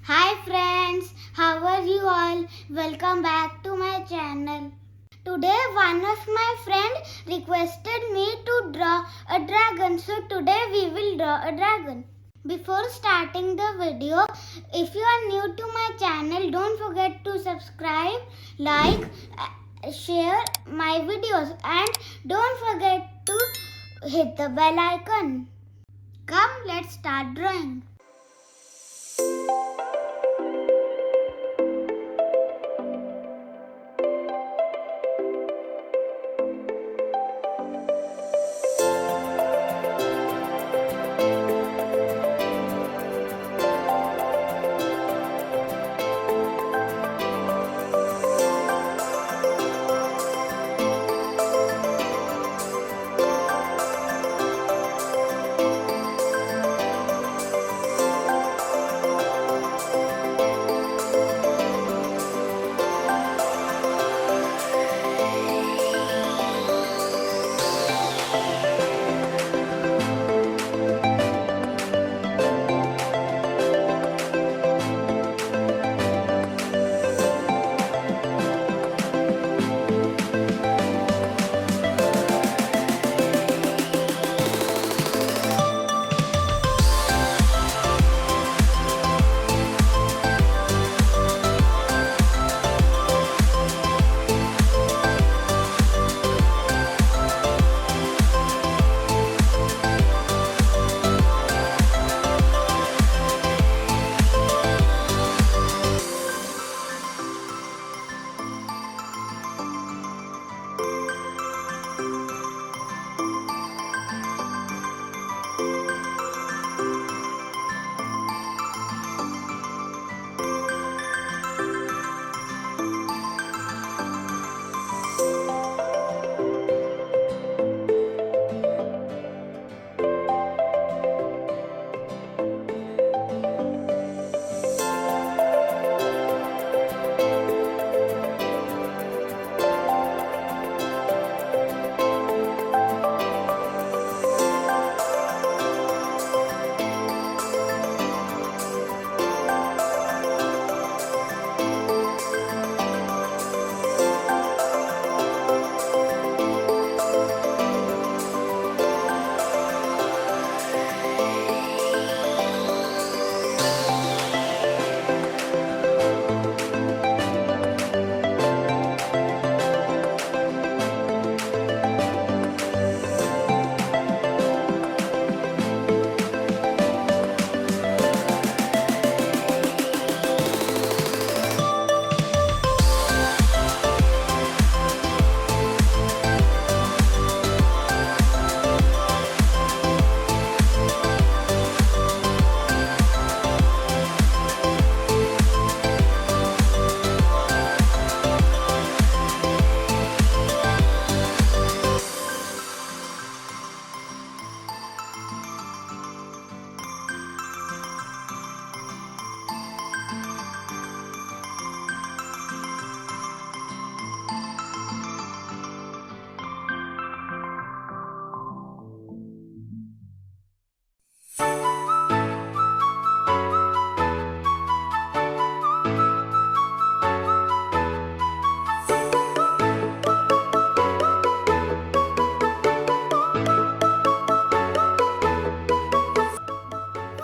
Hi friends, how are you all? Welcome back to my channel. Today one of my friends requested me to draw a dragon, so today we will draw a dragon. Before starting the video, if you are new to my channel, don't forget to subscribe, like, share my videos and don't forget to hit the bell icon. Come, let's start drawing.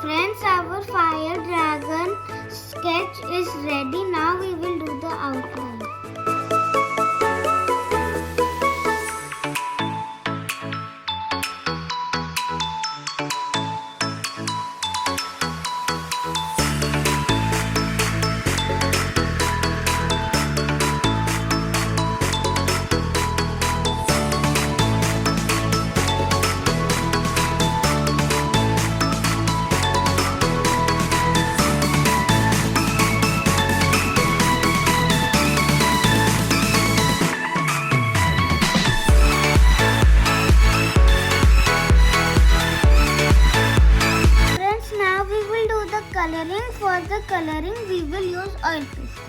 Friends, our fire dragon sketch is ready. Now we will do the outline. Coloring. For the coloring we will use oil pastel.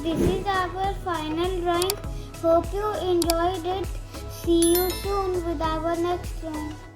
this is our final drawing. Hope you enjoyed it. See you soon with our next drawing.